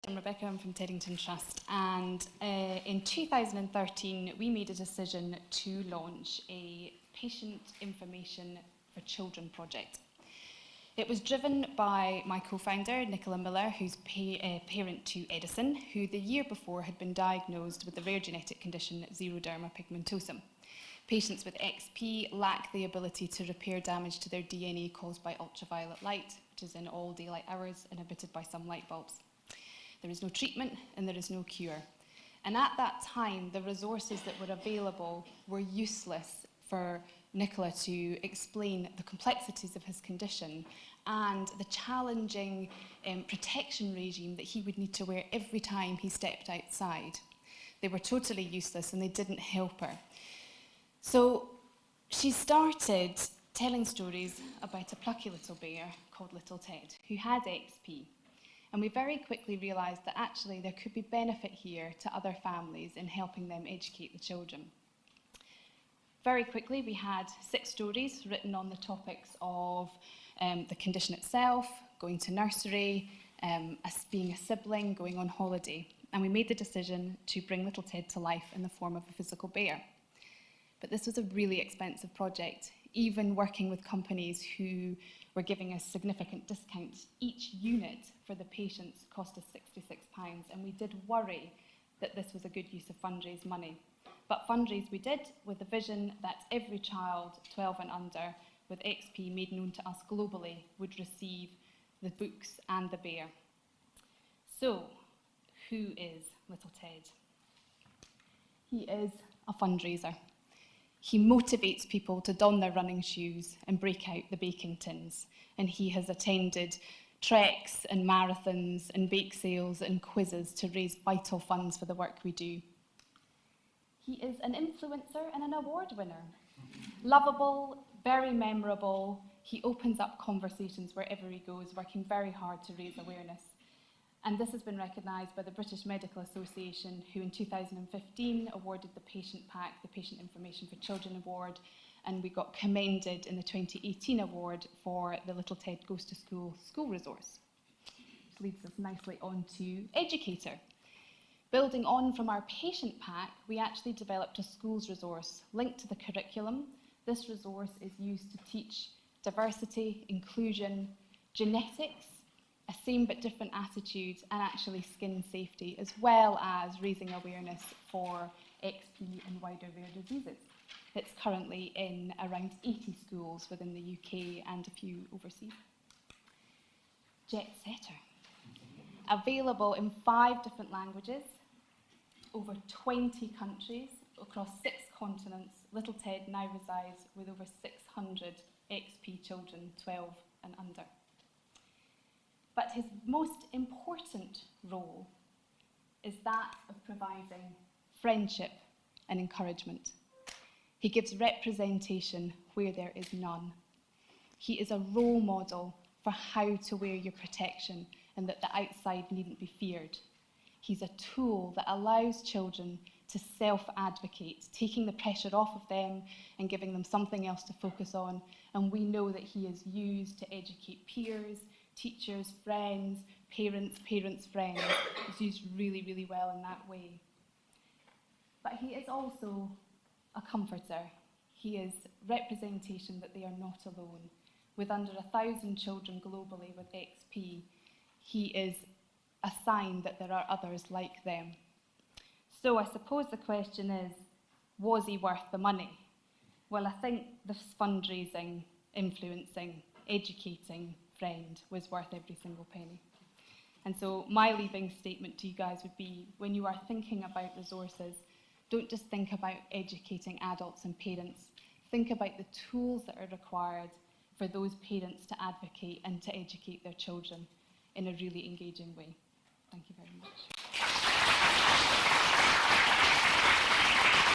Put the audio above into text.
I'm Rebecca, I'm from Teddington Trust, and in 2013 we made a decision to launch a patient information for children project. It was driven by my co-founder, Nicola Miller, who's parent to Edison, who the year before had been diagnosed with the rare genetic condition xeroderma pigmentosum. Patients with XP lack the ability to repair damage to their DNA caused by ultraviolet light, which is in all daylight hours and emitted by some light bulbs. There is no treatment and there is no cure. And at that time, the resources that were available were useless for Nicola to explain the complexities of his condition and the challenging protection regime that he would need to wear every time he stepped outside. They were totally useless and they didn't help her. So she started telling stories about a plucky little bear called Little Ted, who had XP. And we very quickly realised that actually there could be benefit here to other families in helping them educate the children. Very quickly, we had 6 stories written on the topics of the condition itself, going to nursery, being a sibling, going on holiday. And we made the decision to bring Little Ted to life in the form of a physical bear. But this was a really expensive project. Even working with companies who were giving us significant discounts, each unit for the patients cost us £66, and we did worry that this was a good use of fundraise money. But fundraise we did with the vision that every child 12 and under with XP made known to us globally would receive the books and the bear. So, who is Little Ted? He is a fundraiser. He motivates people to don their running shoes and break out the baking tins. And he has attended treks and marathons and bake sales and quizzes to raise vital funds for the work we do. He is an influencer and an award winner. Lovable, very memorable. He opens up conversations wherever he goes, working very hard to raise awareness. And this has been recognised by the British Medical Association, who in 2015 awarded the Patient Pack, the Patient Information for Children Award, and we got commended in the 2018 award for the Little Ted Goes to School school resource. Which leads us nicely on to Educator. Building on from our Patient Pack, we actually developed a schools resource linked to the curriculum. This resource is used to teach diversity, inclusion, genetics, a same but different attitude, and actually skin safety, as well as raising awareness for XP and wider rare diseases. It's currently in around 80 schools within the UK and a few overseas. Jetsetter. Available in 5 different languages, over 20 countries, across 6 continents. Little Ted now resides with over 600 XP children, 12 and under. But his most important role is that of providing friendship and encouragement. He gives representation where there is none. He is a role model for how to wear your protection and that the outside needn't be feared. He's a tool that allows children to self-advocate, taking the pressure off of them and giving them something else to focus on. And we know that he is used to educate peers, teachers, friends, parents' friends. He's used really, really well in that way. But he is also a comforter. He is representation that they are not alone. With under 1,000 children globally with XP, he is a sign that there are others like them. So I suppose the question is, was he worth the money? Well, I think this fundraising, influencing, educating friend was worth every single penny. And so my leaving statement to you guys would be, when you are thinking about resources, don't just think about educating adults and parents. Think about the tools that are required for those parents to advocate and to educate their children in a really engaging way. Thank you very much.